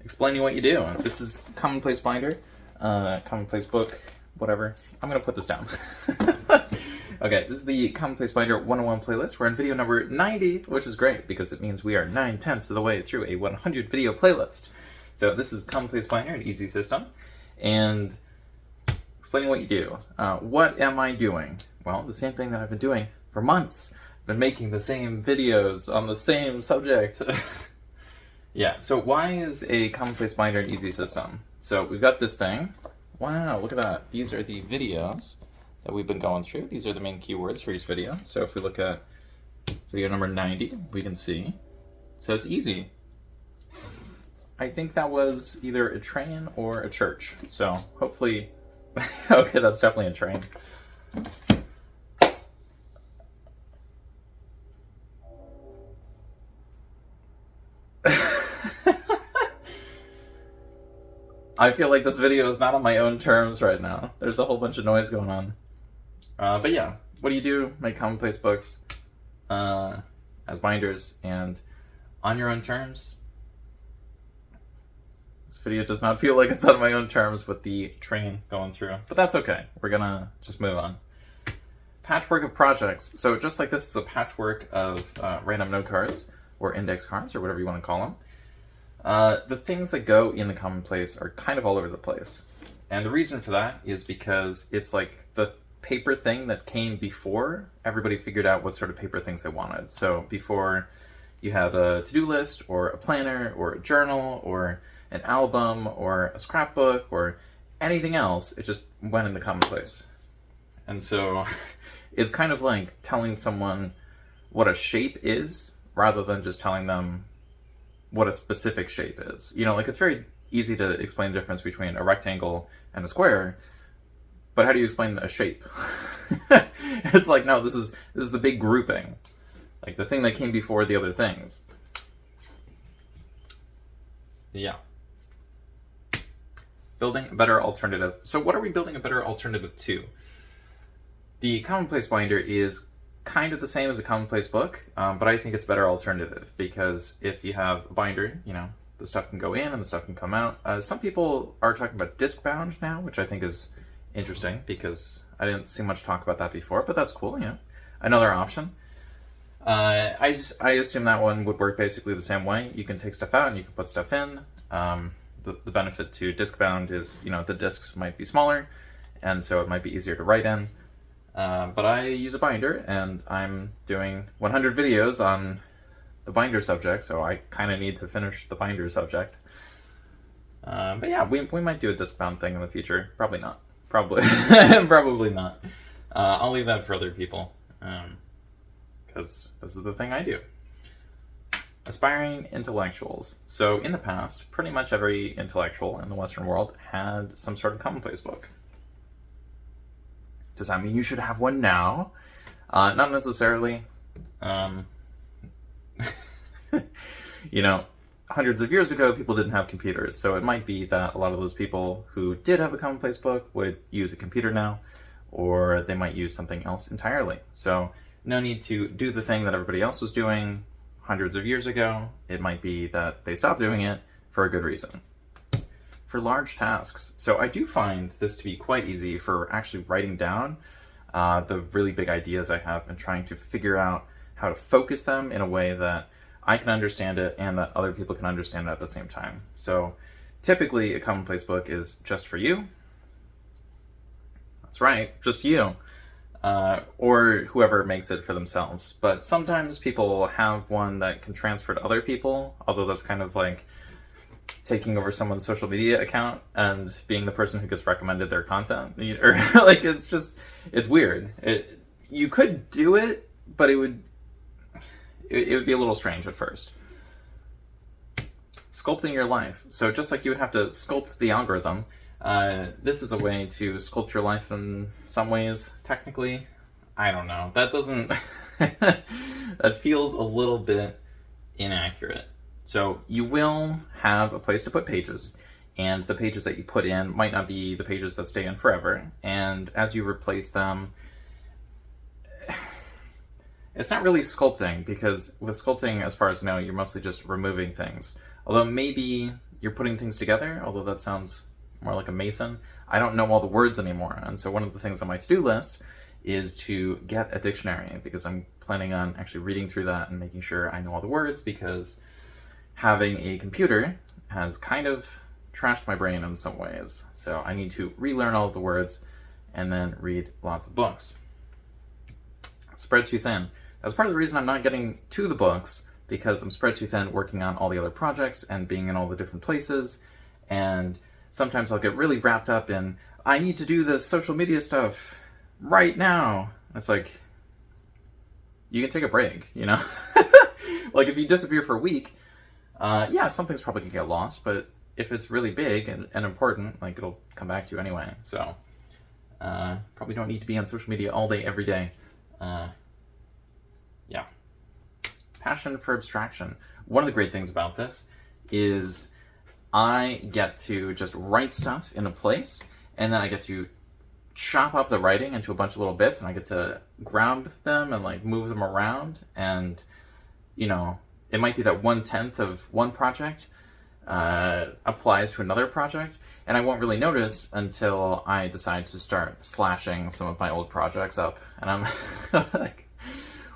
explaining what you do. This is Commonplace Binder, Commonplace book, whatever. I'm gonna put this down. Okay, this is the Commonplace Binder 101 playlist. We're on video number 90, which is great because it means we are 9/10 of the way through a 100 video playlist. So this is Commonplace Binder, an easy system, and explaining what you do. What am I doing? Well, the same thing that I've been doing for months. I've been making the same videos on the same subject. Yeah, so why is a Commonplace Binder an easy system? So we've got this thing. Wow, look at that. These are the videos that we've been going through. These are the main keywords for each video. So if we look at video number 90, we can see it says easy. I think that was either a train or a church. So hopefully, okay, that's definitely a train. I feel like this video is not on my own terms right now. There's a whole bunch of noise going on. But yeah, what do you do? Make commonplace books as binders and on your own terms. This video does not feel like it's on my own terms with the train going through, but that's okay. We're gonna just move on. Patchwork of Projects. So just like this is a patchwork of random note cards or index cards or whatever you want to call them. The things that go in the commonplace are kind of all over the place. And the reason for that is because it's like the paper thing that came before everybody figured out what sort of paper things they wanted. So before you had a to-do list or a planner or a journal or an album or a scrapbook or anything else, it just went in the commonplace. And so it's kind of like telling someone what a shape is rather than just telling them what a specific shape is. You know, like it's very easy to explain the difference between a rectangle and a square, but how do you explain a shape? It's like, no, this is the big grouping, like the thing that came before the other things. Yeah. Building a better alternative. So what are we building a better alternative to? The Commonplace Binder is kind of the same as a commonplace book, but I think it's a better alternative because if you have a binder, you know, the stuff can go in and the stuff can come out. Some people are talking about disc bound now, which I think is interesting because I didn't see much talk about that before, but that's cool, you know, another option. I assume that one would work basically the same way. You can take stuff out and you can put stuff in. The benefit to disc bound is, you know, the discs might be smaller and so it might be easier to write in. But I use a binder, and I'm doing 100 videos on the binder subject, so I kind of need to finish the binder subject. But yeah, we might do a disc-bound thing in the future. Probably not. Probably. Probably not. I'll leave that for other people, because this is the thing I do. Aspiring intellectuals. So in the past, pretty much every intellectual in the Western world had some sort of commonplace book. Does that mean you should have one now? Not necessarily. You know, hundreds of years ago, people didn't have computers, so it might be that a lot of those people who did have a commonplace book would use a computer now, or they might use something else entirely. So no need to do the thing that everybody else was doing hundreds of years ago. It might be that they stopped doing it for a good reason. For large tasks. So I do find this to be quite easy for actually writing down the really big ideas I have and trying to figure out how to focus them in a way that I can understand it and that other people can understand it at the same time. So typically a commonplace book is just for you. That's right, just you. Or whoever makes it for themselves. But sometimes people have one that can transfer to other people, although that's kind of like taking over someone's social media account and being the person who gets recommended their content, or like it's weird. You could do it, but it would be a little strange at first. Sculpting your life. So just like you would have to sculpt the algorithm, this is a way to sculpt your life in some ways. Technically, I don't know. That doesn't. That feels a little bit inaccurate. So you will have a place to put pages, and the pages that you put in might not be the pages that stay in forever. And as you replace them, it's not really sculpting, because with sculpting, as far as I know, you're mostly just removing things. Although maybe you're putting things together, although that sounds more like a mason. I don't know all the words anymore, and so one of the things on my to-do list is to get a dictionary, because I'm planning on actually reading through that and making sure I know all the words, because having a computer has kind of trashed my brain in some ways. So I need to relearn all of the words and then read lots of books. Spread too thin. That's part of the reason I'm not getting to the books, because I'm spread too thin working on all the other projects and being in all the different places. And sometimes I'll get really wrapped up in, I need to do this social media stuff right now. It's like, you can take a break, you know? Like if you disappear for a week, yeah, something's probably gonna get lost, but if it's really big and important, like it'll come back to you anyway. So probably don't need to be on social media all day, every day. Yeah. Passion for abstraction. One of the great things about this is I get to just write stuff in a place, and then I get to chop up the writing into a bunch of little bits, and I get to grab them and like move them around, and you know, it might be that 1/10 of one project applies to another project, and I won't really notice until I decide to start slashing some of my old projects up, and I'm like,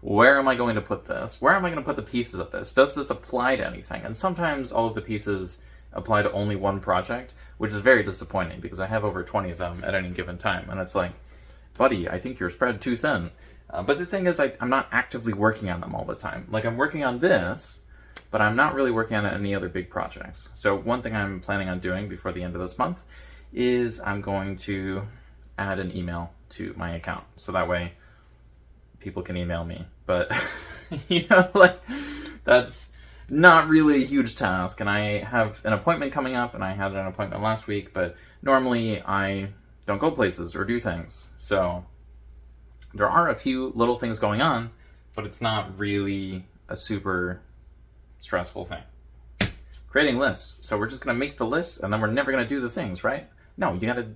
where am I going to put this? Where am I going to put the pieces of this? Does this apply to anything? And sometimes all of the pieces apply to only one project, which is very disappointing, because I have over 20 of them at any given time, and it's like, buddy, I think you're spread too thin. But the thing is, I'm not actively working on them all the time. Like, I'm working on this, but I'm not really working on any other big projects. So one thing I'm planning on doing before the end of this month is I'm going to add an email to my account, so that way people can email me. But, you know, like, that's not really a huge task, and I have an appointment coming up, and I had an appointment last week, but normally I don't go places or do things. So there are a few little things going on, but it's not really a super stressful thing. Creating lists. So we're just going to make the lists, and then we're never going to do the things, right? No, you gotta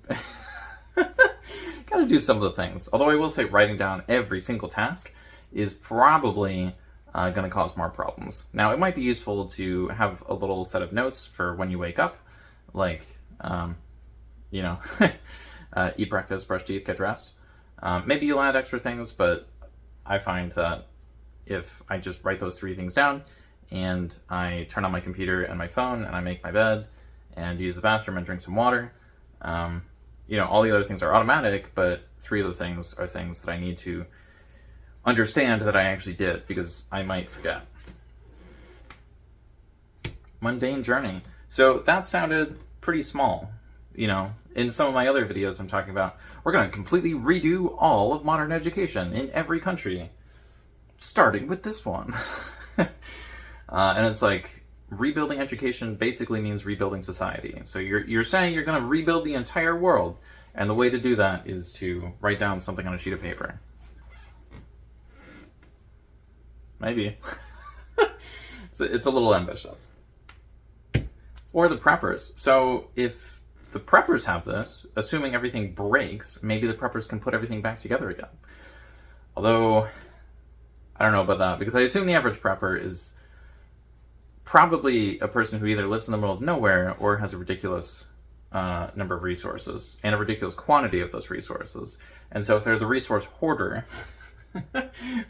gotta do some of the things. Although I will say writing down every single task is probably going to cause more problems. Now, it might be useful to have a little set of notes for when you wake up, like, you know, eat breakfast, brush teeth, get dressed. Maybe you'll add extra things, but I find that if I just write those 3 things down, and I turn on my computer and my phone, and I make my bed, and use the bathroom and drink some water, you know, all the other things are automatic, but 3 of the things are things that I need to understand that I actually did, because I might forget. Mundane Journey. So that sounded pretty small. You know, in some of my other videos I'm talking about, we're going to completely redo all of modern education in every country, starting with this one. And it's like, rebuilding education basically means rebuilding society. So you're saying you're going to rebuild the entire world, and the way to do that is to write down something on a sheet of paper. Maybe. It's a little ambitious. For the preppers. So if the preppers have this, assuming everything breaks, maybe the preppers can put everything back together again. Although, I don't know about that, because I assume the average prepper is probably a person who either lives in the middle of nowhere or has a ridiculous number of resources, and a ridiculous quantity of those resources. And so if they're the resource hoarder,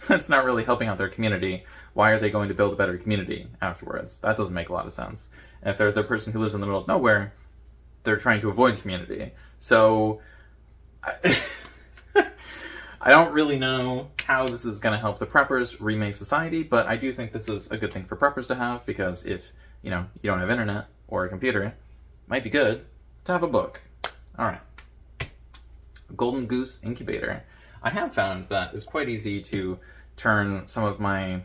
that's not really helping out their community. Why are they going to build a better community afterwards? That doesn't make a lot of sense. And if they're the person who lives in the middle of nowhere, they're trying to avoid community. So I don't really know how this is going to help the preppers remake society, but I do think this is a good thing for preppers to have, because if, you know, you don't have internet or a computer, it might be good to have a book. All right. Golden Goose Incubator. I have found that it's quite easy to turn some of my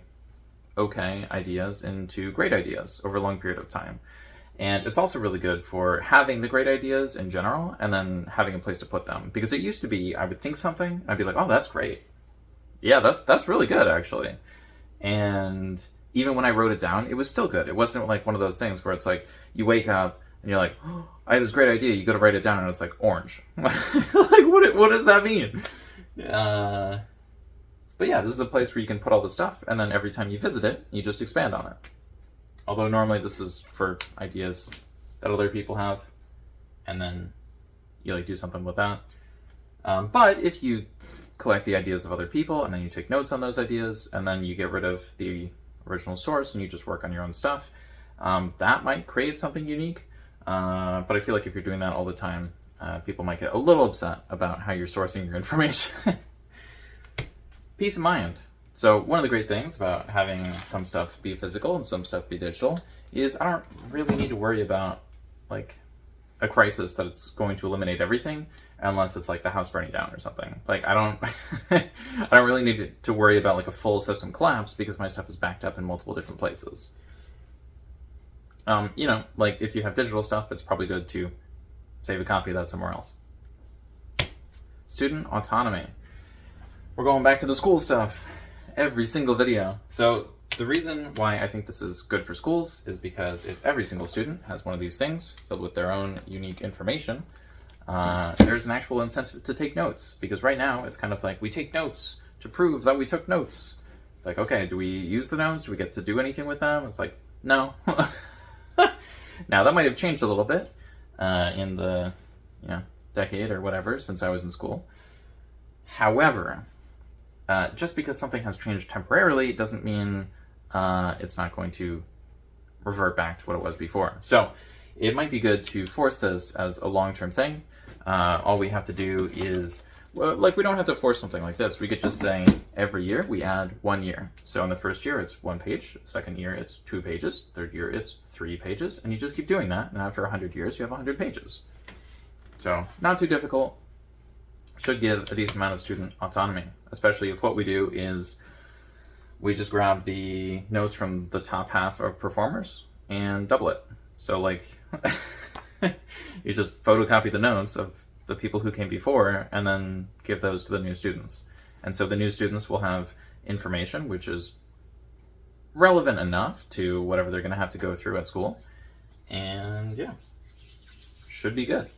okay ideas into great ideas over a long period of time. And it's also really good for having the great ideas in general, and then having a place to put them. Because it used to be, I would think something, and I'd be like, oh, that's great. Yeah, that's really good, actually. And even when I wrote it down, it was still good. It wasn't like one of those things where it's like, you wake up, and you're like, oh, I have this great idea, you go to write it down, and it's like, orange. Like, what does that mean? But yeah, this is a place where you can put all the stuff, and then every time you visit it, you just expand on it. Although normally this is for ideas that other people have, and then you like do something with that. But if you collect the ideas of other people and then you take notes on those ideas and then you get rid of the original source and you just work on your own stuff, that might create something unique. But I feel like if you're doing that all the time, people might get a little upset about how you're sourcing your information. Peace of mind. So one of the great things about having some stuff be physical and some stuff be digital is I don't really need to worry about like a crisis that it's going to eliminate everything unless it's like the house burning down or something. Like I don't I don't really need to worry about like a full system collapse because my stuff is backed up in multiple different places. You know, like if you have digital stuff, it's probably good to save a copy of that somewhere else. Student autonomy. We're going back to the school stuff every single video. So the reason why I think this is good for schools is because if every single student has one of these things filled with their own unique information, there's an actual incentive to take notes. Because right now it's kind of like we take notes to prove that we took notes. It's like, okay, do we use the notes? Do we get to do anything with them? It's like, no. Now that might have changed a little bit in the decade or whatever since I was in school. However, just because something has changed temporarily doesn't mean it's not going to revert back to what it was before. So it might be good to force this as a long-term thing. All we have to do is, well, like we don't have to force something like this. We could just say every year we add 1 year. So in the first year it's 1 page, second year it's 2 pages, third year it's 3 pages, and you just keep doing that. And after 100 years you have 100 pages. So not too difficult. Should give a decent amount of student autonomy, especially if what we do is we just grab the notes from the top half of performers and double it. So like you just photocopy the notes of the people who came before and then give those to the new students. And so the new students will have information which is relevant enough to whatever they're going to have to go through at school. And yeah, should be good.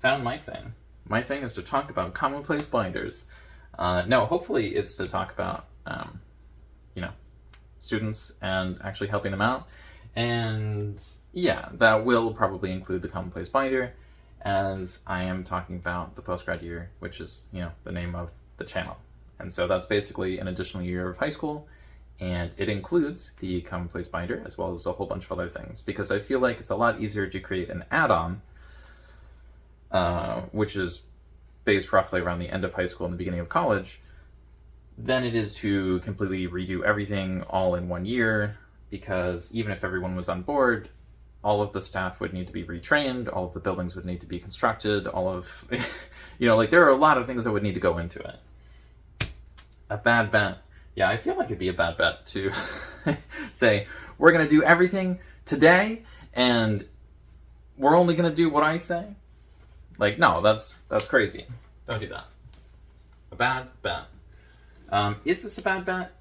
Found my thing. My thing is to talk about Commonplace binders. No, hopefully it's to talk about, students and actually helping them out. And yeah, that will probably include the Commonplace binder, as I am talking about the postgrad year, which is, the name of the channel. And so that's basically an additional year of high school, and it includes the Commonplace binder as well as a whole bunch of other things, because I feel like it's a lot easier to create an add-on which is based roughly around the end of high school and the beginning of college, than it is to completely redo everything all in 1 year, because even if everyone was on board, all of the staff would need to be retrained, all of the buildings would need to be constructed, all of, there are a lot of things that would need to go into it. A bad bet. Yeah, I feel like it'd be a bad bet to say, we're going to do everything today, and we're only going to do what I say. Like, no, that's crazy. Don't do that. A bad bet. Is this a bad bet?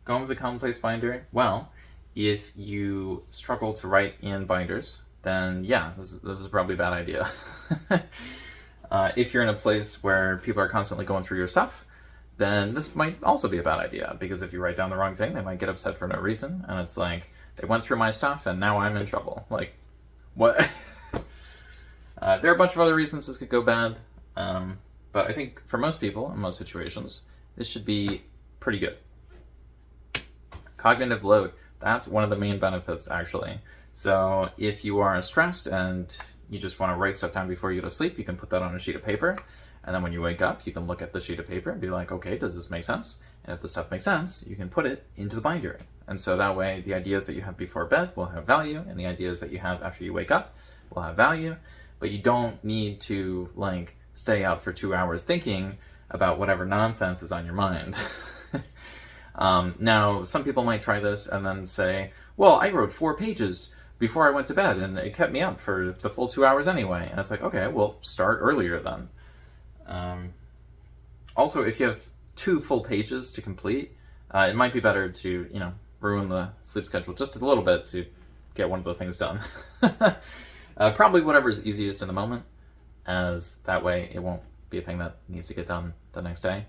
Going with the Commonplace binder? Well, if you struggle to write in binders, then yeah, this is probably a bad idea. If you're in a place where people are constantly going through your stuff, then this might also be a bad idea, because if you write down the wrong thing, they might get upset for no reason, and it's like, they went through my stuff and now I'm in trouble. Like, what? There are a bunch of other reasons this could go bad, but I think for most people, in most situations, this should be pretty good. Cognitive load. That's one of the main benefits, actually. So if you are stressed and you just want to write stuff down before you go to sleep, you can put that on a sheet of paper, and then when you wake up, you can look at the sheet of paper and be like, okay, does this make sense? And if the stuff makes sense, you can put it into the binder. And so that way, the ideas that you have before bed will have value, and the ideas that you have after you wake up will have value. But you don't need to stay up for 2 hours thinking about whatever nonsense is on your mind. Now, some people might try this and then say, well, I wrote 4 pages before I went to bed and it kept me up for the full 2 hours anyway. And it's like, okay, well, start earlier then. Also, if you have 2 full pages to complete, it might be better to, ruin the sleep schedule just a little bit to get one of the things done. Probably whatever's easiest in the moment, as that way it won't be a thing that needs to get done the next day.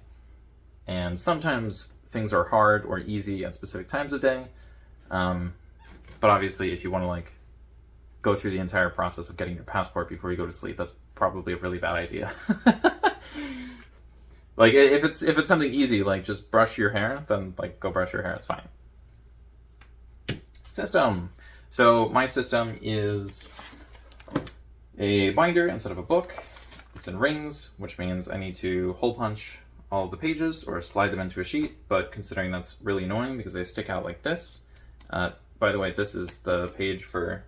And sometimes things are hard or easy at specific times of day, but obviously if you want to go through the entire process of getting your passport before you go to sleep. That's probably a really bad idea. Like, if it's something easy, like just brush your hair, then like go brush your hair, it's fine. System. So my system is a binder instead of a book. It's in rings, which means I need to hole punch all of the pages or slide them into a sheet, but considering that's really annoying because they stick out like this. By the way, this is the page for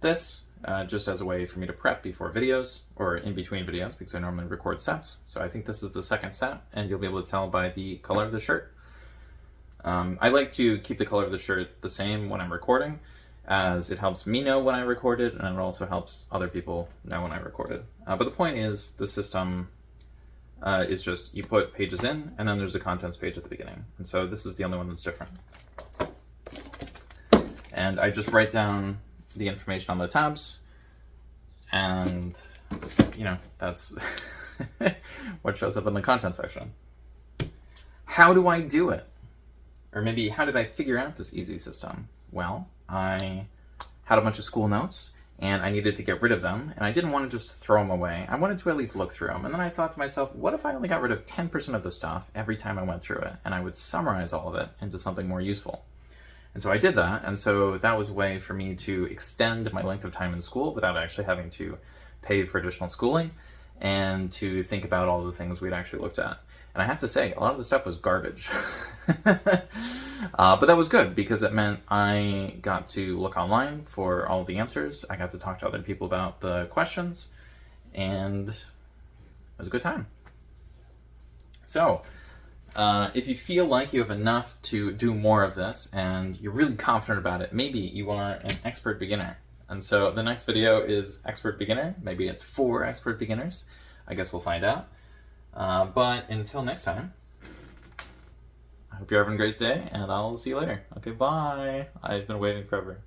this, just as a way for me to prep before videos, or in between videos, because I normally record sets. So I think this is the second set, and you'll be able to tell by the color of the shirt. I like to keep the color of the shirt the same when I'm recording, as it helps me know when I recorded, and it also helps other people know when I recorded. But the point is, the system is just, you put pages in, and then there's a contents page at the beginning. And so this is the only one that's different. And I just write down the information on the tabs, and, you know, that's what shows up in the content section. How do I do it? Or maybe, how did I figure out this easy system? Well, I had a bunch of school notes, and I needed to get rid of them, and I didn't want to just throw them away. I wanted to at least look through them. And then I thought to myself, what if I only got rid of 10% of the stuff every time I went through it, and I would summarize all of it into something more useful? And so I did that, and so that was a way for me to extend my length of time in school without actually having to pay for additional schooling, and to think about all the things we'd actually looked at. And I have to say, a lot of the stuff was garbage. But that was good, because it meant I got to look online for all the answers, I got to talk to other people about the questions, and it was a good time. So, if you feel like you have enough to do more of this, and you're really confident about it, maybe you are an expert beginner. And so the next video is expert beginner. Maybe it's for expert beginners. I guess we'll find out. But until next time, I hope you're having a great day, and I'll see you later. Okay, bye. I've been waiting forever.